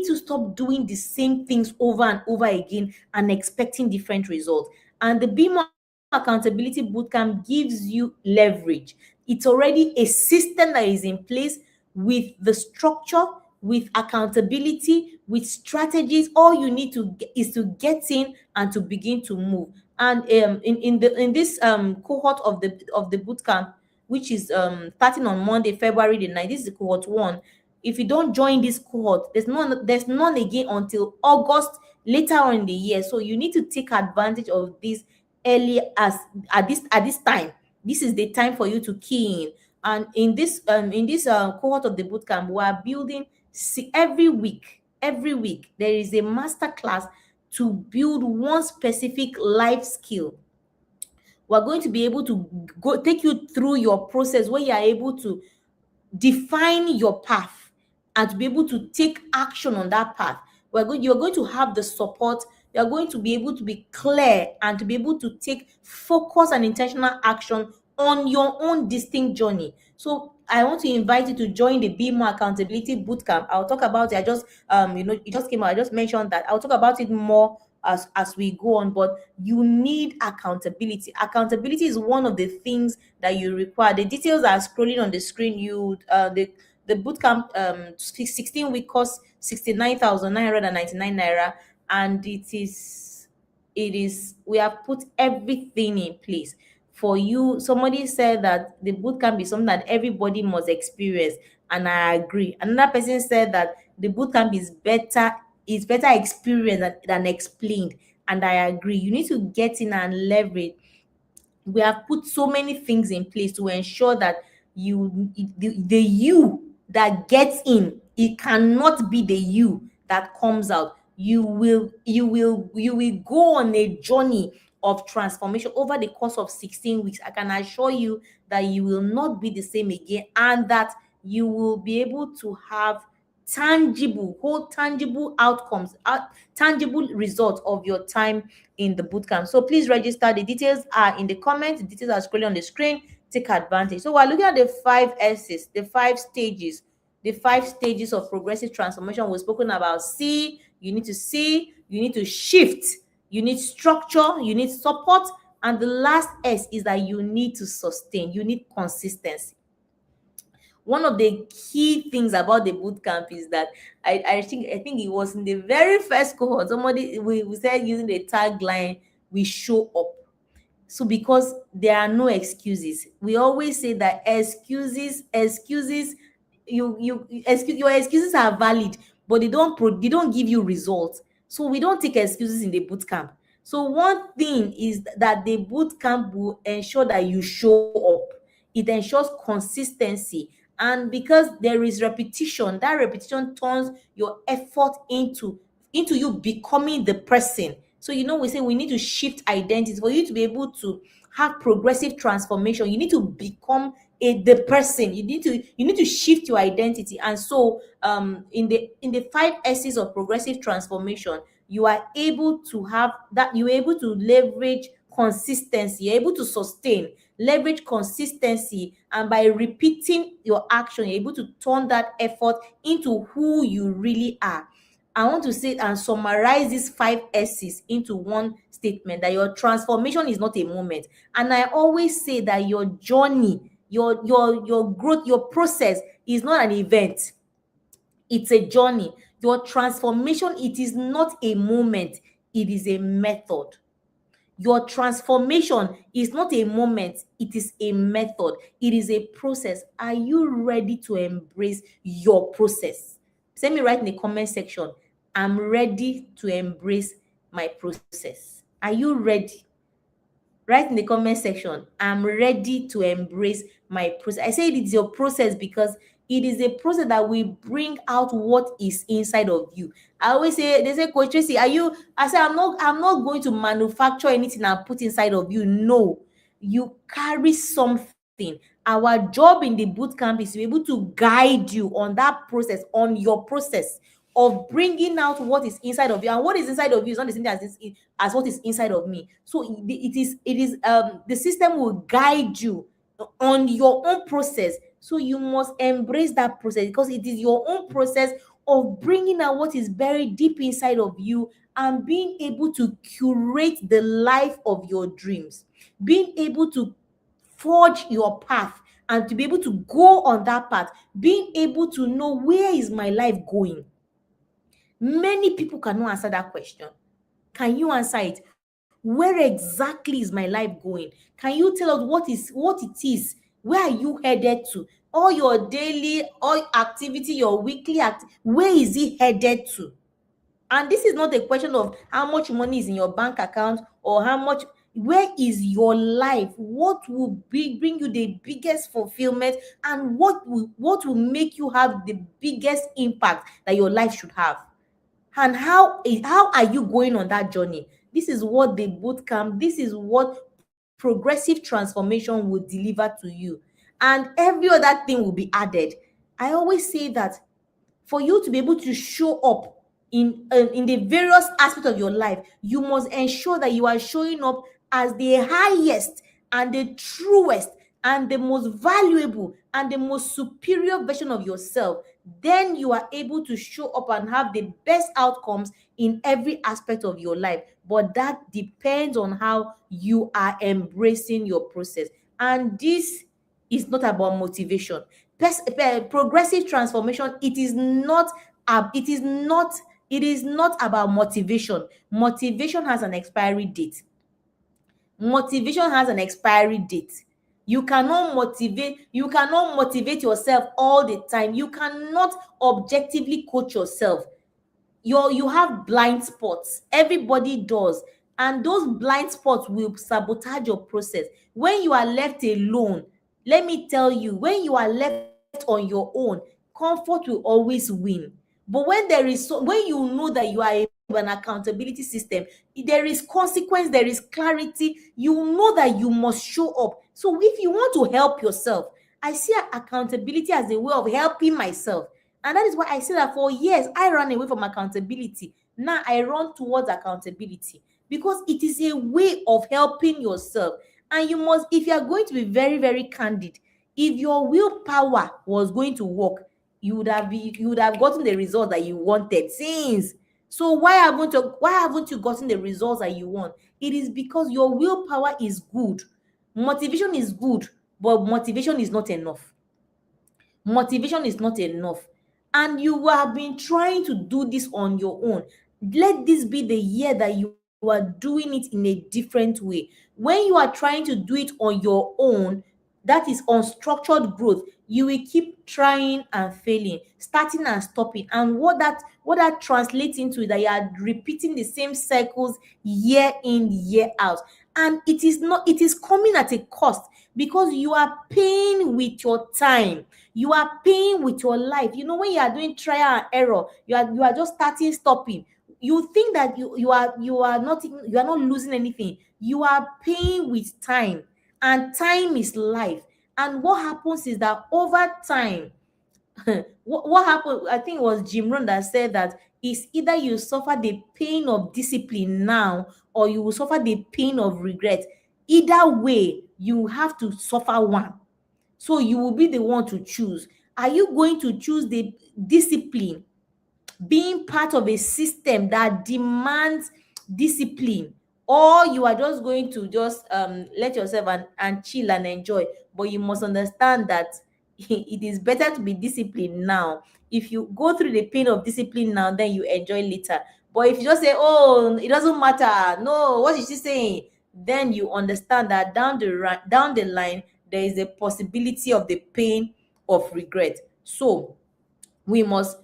to stop doing the same things over and over again and expecting different results. And the Be More Accountability Bootcamp gives you leverage. It's already a system that is in place with the structure, with accountability, with strategies. All you need is to get in and to begin to move. And in this cohort of the boot camp, which is starting on Monday, February the 9th. This is cohort 1. If you don't join this cohort, there's none again until August later on in the year. So you need to take advantage of this early as at this time. This is the time for you to key in. And in this cohort of the bootcamp, we are building every week there is a master class to build one specific life skill. We're going to be able to go take you through your process where you are able to define your path and to be able to take action on that path. You're going to have the support. You're going to be able to be clear and to be able to take focus and intentional action on your own distinct journey. So I want to invite you to join the Be More Accountability Bootcamp. I'll talk about it. I just it just came out. I just mentioned that. I'll talk about it more as we go on, but you need accountability. Accountability is one of the things that you require. The details are scrolling on the screen. The bootcamp 16-week cost 69,999 naira, and it is we have put everything in place for you. Somebody said that the bootcamp is something that everybody must experience, and I agree. Another person said that the bootcamp is better experienced than explained, and I agree. You need to get in and leverage. We have put so many things in place to ensure that the you that gets in, it cannot be the you that comes out. You will go on a journey of transformation over the course of 16 weeks. I can assure you that you will not be the same again, and that you will be able to have tangible outcomes, tangible results of your time in the bootcamp. So please register. The details are in the comments. The details are scrolling on the screen. Take advantage. So we're looking at the 5 S's, the 5 stages of progressive transformation. We've spoken about you need to see, you need to shift, you need structure, you need support, and the last S is that you need to sustain, you need consistency. One of the key things about the boot camp is that I think it was in the very first cohort, somebody we said using the tagline, we show up. So because there are no excuses, we always say that excuses, your excuses are valid, but they don't give you results. So we don't take excuses in the boot camp. So one thing is that the boot camp will ensure that you show up. It ensures consistency. And because there is repetition, that repetition turns your effort into you becoming the person. So we say we need to shift identity. For you to be able to have progressive transformation, you need to become the person. You need to shift your identity. And so in the five S's of progressive transformation, you are able to have that. You're able to leverage consistency. You're able to sustain, leverage consistency, and by repeating your action, you're able to turn that effort into who you really are. I want to say and summarize these five S's into one statement: that your transformation is not a moment. And I always say that your journey, your growth, your process is not an event. It's a journey. Your transformation, it is not a moment, it is a method. Your transformation is not a moment, it is a method. It is a process. Are you ready to embrace your process? Send me right in the comment section. I'm ready to embrace my process. Are you ready? Write in the comment section, I'm ready to embrace my process. I say it is your process because it is a process that will bring out what is inside of you. I always say, they say, Coach Tracy, are you? I say, I'm not going to manufacture anything and put inside of you. No, you carry something. Our job in the boot camp is to be able to guide you on that process, on your process of bringing out what is inside of you. And what is inside of you is not the same thing as what is inside of me. So the system will guide you on your own process. So you must embrace that process, because it is your own process of bringing out what is buried deep inside of you and being able to curate the life of your dreams, being able to forge your path and to be able to go on that path, being able to know, where is my life going? Many people cannot answer that question. Can you answer it? Where exactly is my life going? Can you tell us what it is? Where are you headed to? All your daily, all activity, your weekly where is it headed to? And this is not a question of how much money is in your bank account or how much. Where is your life? What will bring you the biggest fulfillment, and what will make you have the biggest impact that your life should have? And how are you going on that journey? This is what the boot camp, this is what progressive transformation will deliver to you. And every other thing will be added. I always say that for you to be able to show up in the various aspects of your life, you must ensure that you are showing up as the highest and the truest and the most valuable and the most superior version of yourself. Then you are able to show up and have the best outcomes in every aspect of your life. But that depends on how you are embracing your process. And this is not about motivation. Progressive transformation, it is not about motivation. Motivation has an expiry date. You cannot motivate yourself all the time. You cannot objectively coach yourself. You have blind spots. Everybody does. And those blind spots will sabotage your process. When you are left alone, let me tell you, when you are left on your own, comfort will always win. But when you know that you are an accountability system, there is consequence, there is clarity. You know that you must show up. So if you want to help yourself, I see accountability as a way of helping myself. And that is why I say that for years I ran away from accountability. Now I run towards accountability, because it is a way of helping yourself. And if you are going to be very, very candid, if your willpower was going to work, you would have gotten the result that you wanted since. So why haven't you gotten the results that you want? It is because your willpower is good. Motivation is good, but motivation is not enough. And you have been trying to do this on your own. Let this be the year that you are doing it in a different way. When you are trying to do it on your own, that is unstructured growth. You will keep trying and failing, starting and stopping. And what that translates into is that you are repeating the same cycles year in, year out. And it is coming at a cost, because you are paying with your time. You are paying with your life. When you are doing trial and error, you are just starting, stopping. You think that you are not losing anything. You are paying with time, and time is life. And what happens is that over time, what happened, I think it was Jim Rohn that said that it's either you suffer the pain of discipline now, or you will suffer the pain of regret. Either way, you have to suffer one. So you will be the one to choose. Are you going to choose the discipline, being part of a system that demands discipline, or you are just going to just let yourself and chill and enjoy? But you must understand that it is better to be disciplined now. If you go through the pain of discipline now, then you enjoy later. But if you just say, oh, it doesn't matter, no, what is she saying, then you understand that down the line there is a possibility of the pain of regret. So we must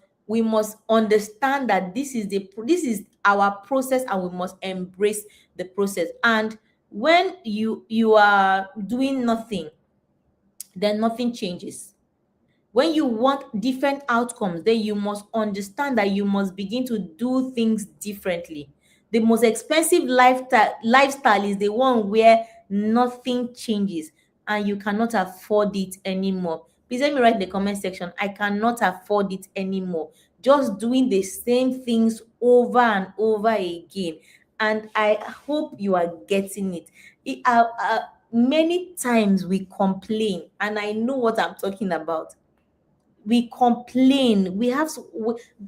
understand that this is our process, and we must embrace the process. And when you are doing nothing, then nothing changes. When you want different outcomes, then you must understand that you must begin to do things differently. The most expensive lifestyle is the one where nothing changes, and you cannot afford it anymore. Please let me write in the comment section, I cannot afford it anymore. Just doing the same things over and over again. And I hope you are getting it. Many times we complain, and I know what I'm talking about. We complain,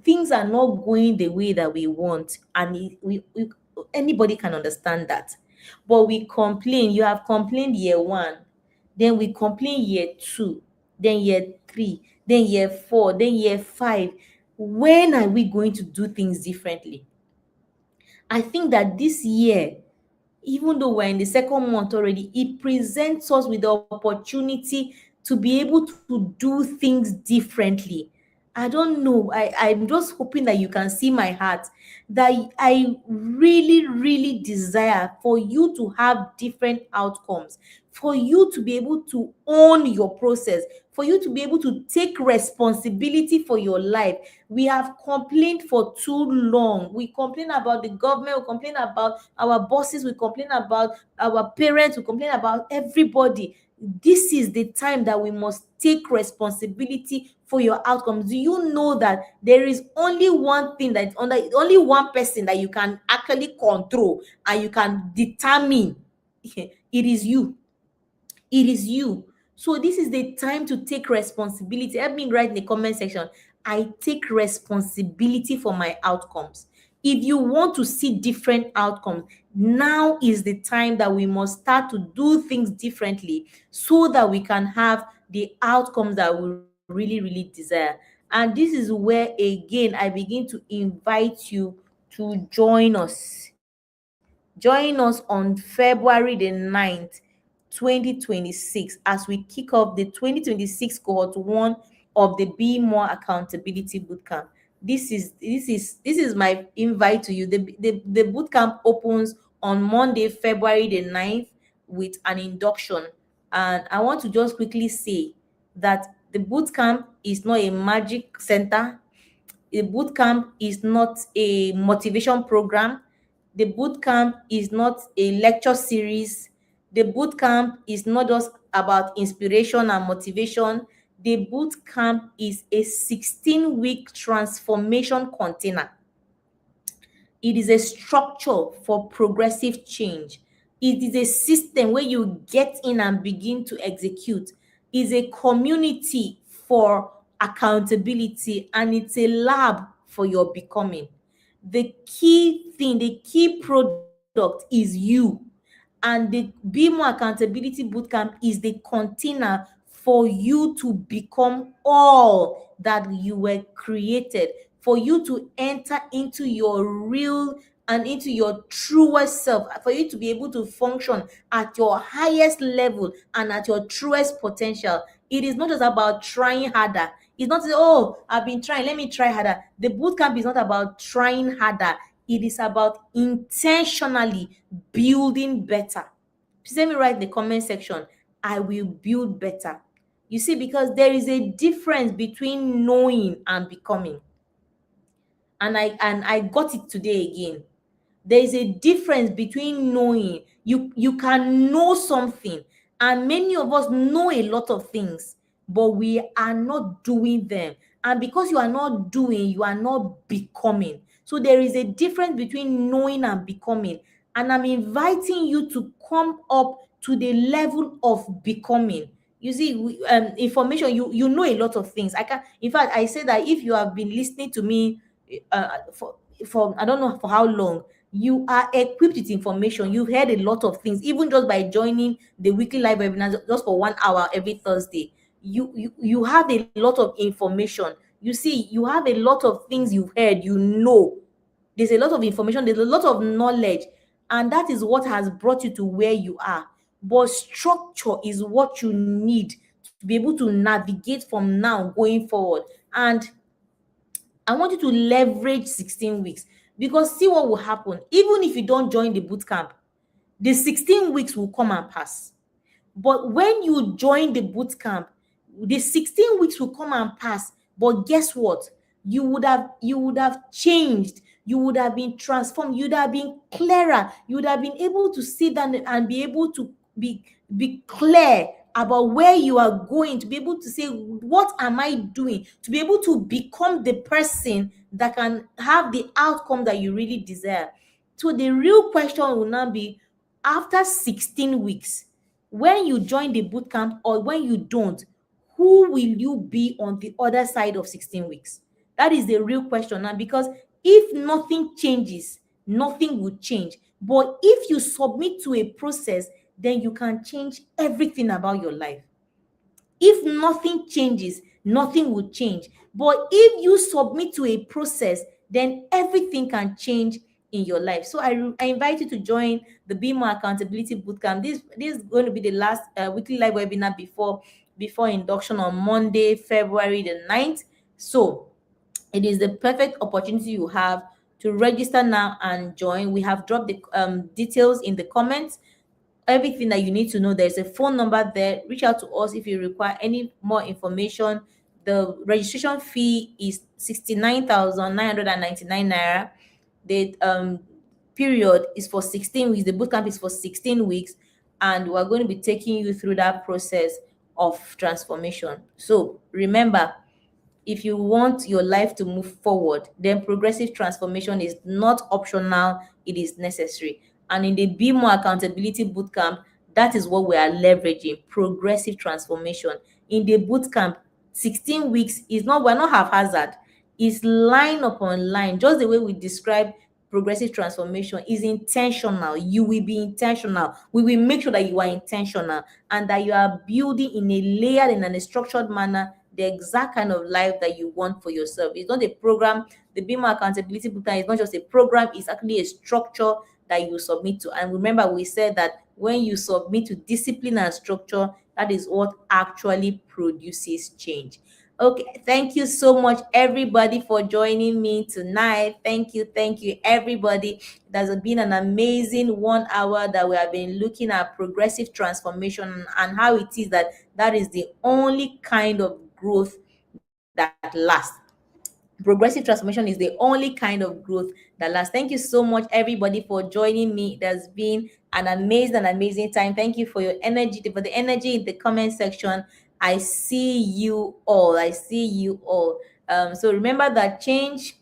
things are not going the way that we want, and anybody can understand that. But we complain. You have complained year one, then we complain year two, then year three, then year four, then year five. When are we going to do things differently? I think that this year, even though we're in the second month already, it presents us with the opportunity to be able to do things differently. I don't know. I'm just hoping that you can see my heart, that I really, really desire for you to have different outcomes, for you to be able to own your process, for you to be able to take responsibility for your life. We have complained for too long. We complain about the government, we complain about our bosses, we complain about our parents, we complain about everybody. This is the time that we must take responsibility for your outcomes. Do you know that there is only one thing that only one person that you can actually control and you can determine? It is you. It is you. So this is the time to take responsibility. Help me write in the comment section, I take responsibility for my outcomes. If you want to see different outcomes, now is the time that we must start to do things differently, so that we can have the outcomes that we really, really desire. And this is where, again, I begin to invite you to join us. Join us on February the 9th, 2026, as we kick off the 2026 cohort 1 of the Be More Accountability Bootcamp. This is my invite to you. The bootcamp opens on Monday, February the 9th, with an induction. And I want to just quickly say that the bootcamp is not a magic center. The boot camp is not a motivation program. The boot camp is not a lecture series. The boot camp is not just about inspiration and motivation. The boot camp is a 16-week transformation container. It is a structure for progressive change. It is a system where you get in and begin to execute. It's a community for accountability, and it's a lab for your becoming. The key thing, the key product is you. And the Be More Accountability Bootcamp is the container for you to become all that you were created, for you to enter into your real and into your truest self, for you to be able to function at your highest level and at your truest potential. It is not just about trying harder. It's not say, oh, I've been trying, let me try harder. The boot camp is not about trying harder. It is about intentionally building better. Please let me write in the comment section, I will build better. You see, because there is a difference between knowing and becoming. And I got it today again. There is a difference between knowing. You can know something, and many of us know a lot of things, but we are not doing them. And because you are not doing, you are not becoming. So there is a difference between knowing and becoming. And I'm inviting you to come up to the level of becoming. You see, information, you know a lot of things. I can, in fact, I say that if you have been listening to me for I don't know for how long, you are equipped with information. You've heard a lot of things, even just by joining the weekly live webinars just for 1 hour every Thursday. You have a lot of information. You see, you have a lot of things you've heard, you know. There's a lot of information, there's a lot of knowledge, and that is what has brought you to where you are. But structure is what you need to be able to navigate from now going forward. And I want you to leverage 16 weeks, because see what will happen. Even if you don't join the boot camp, the 16 weeks will come and pass. But when you join the boot camp, the 16 weeks will come and pass. But guess what? You would have changed. You would have been transformed. You'd have been clearer. You would have been able to sit down and be able to be clear about where you are going, to be able to say, what am I doing? To be able to become the person that can have the outcome that you really desire. So the real question will now be, after 16 weeks, when you join the boot camp or when you don't, who will you be on the other side of 16 weeks? That is the real question now, because if nothing changes, nothing will change. But if you submit to a process, then you can change everything about your life. If nothing changes, nothing will change. But if you submit to a process, then everything can change in your life. So I invite you to join the Be More Accountability Bootcamp. This is going to be the last weekly live webinar before induction on Monday, February the 9th. So it is the perfect opportunity you have to register now and join. We have dropped the details in the comments, everything that you need to know. There's a phone number there. Reach out to us if you require any more information. The registration fee is 69,999 naira. The period is for 16 weeks. The bootcamp is for 16 weeks, and we're going to be taking you through that process of transformation. So remember, if you want your life to move forward, then progressive transformation is not optional, it is necessary. And in the Be More Accountability Bootcamp, that is what we are leveraging, progressive transformation. In the bootcamp, 16 weeks is not, we're not haphazard, it's line upon line, just the way we describe progressive transformation is intentional. You will be intentional. We will make sure that you are intentional and that you are building in a layered and in a structured manner the exact kind of life that you want for yourself. It's not a program. The Be More Accountability Bootcamp is not just a program, it's actually a structure that you submit to. And remember, we said that when you submit to discipline and structure, that is what actually produces change. Okay, thank you so much, everybody, for joining me tonight. Thank you, everybody. It has been an amazing 1 hour that we have been looking at progressive transformation and how it is that that is the only kind of growth that lasts. Progressive transformation is the only kind of growth that lasts. Thank you so much, everybody, for joining me. It has been an amazing time. Thank you for your energy, for the energy in the comment section. I see you all. So remember that change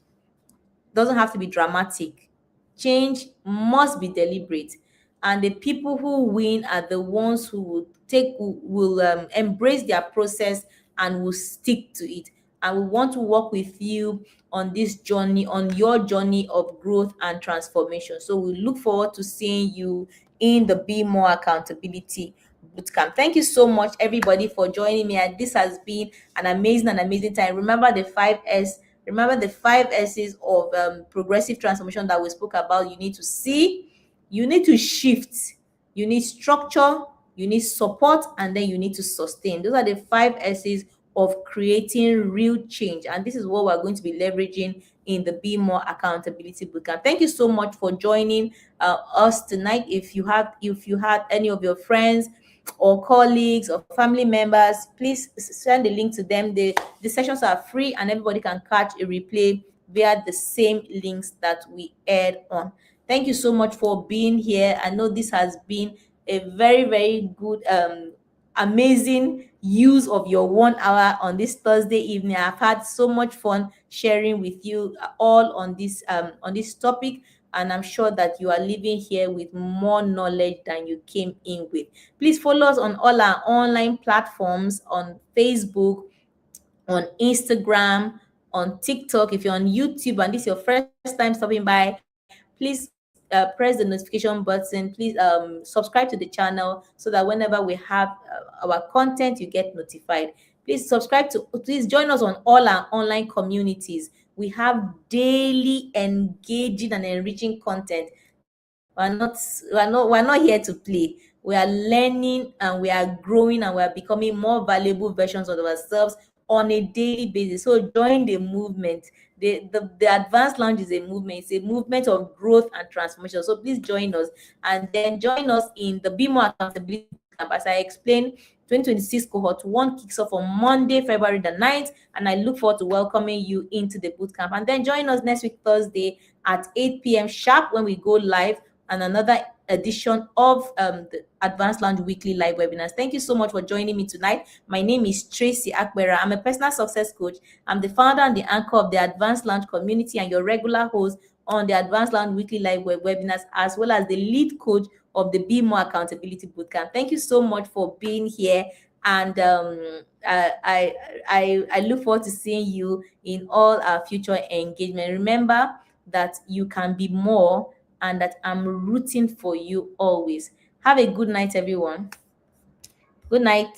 doesn't have to be dramatic. Change must be deliberate. And the people who win are the ones who will embrace their process and will stick to it. And we want to work with you on this journey, on your journey of growth and transformation. So we look forward to seeing you in the Be More Accountability Bootcamp. Thank you so much, everybody, for joining me. And this has been an amazing time. Remember the 5S Remember the five S's of progressive transformation that we spoke about. You need to see, you need to shift, you need structure, you need support, and then you need to sustain. Those are the five S's of creating real change. And this is what we're going to be leveraging in the Be More Accountability Bootcamp. Thank you so much for joining us tonight. If you had any of your friends or colleagues or family members, please send the link to them. The sessions are free and everybody can catch a replay via the same links that we aired on. Thank you so much for being here. I know this has been a very, very good amazing use of your 1 hour on this Thursday evening. I've had so much fun sharing with you all on this topic, and I'm sure that you are leaving here with more knowledge than you came in with. Please follow us on all our online platforms, on Facebook, on Instagram, on TikTok. If you're on YouTube and this is your first time stopping by, please press the notification button. Please subscribe to the channel so that whenever we have our content, you get notified. Please join us on all our online communities. We have daily engaging and enriching content. We're not here to play. We are learning and we are growing and we are becoming more valuable versions of ourselves on a daily basis. So join the movement. The advanced lounge is a movement. It's a movement of growth and transformation. So please join us, and then join us in the Be More Accountability Camp. As I explained, 2026 cohort 1 kicks off on Monday, February the 9th, and I look forward to welcoming you into the bootcamp. And then join us next week, Thursday at 8 p.m. sharp, when we go live and another edition of the Advanced Lounge Weekly Live Webinars. Thank you so much for joining me tonight. My name is Tracy Akbera. I'm a personal success coach. I'm the founder and the anchor of the Advanced Lounge community and your regular host on the Advanced Lounge Weekly Live Webinars, as well as the lead coach of the Be More Accountability Bootcamp. Thank you so much for being here. And I look forward to seeing you in all our future engagement. Remember that you can be more, and that I'm rooting for you always. Have a good night, everyone. Good night.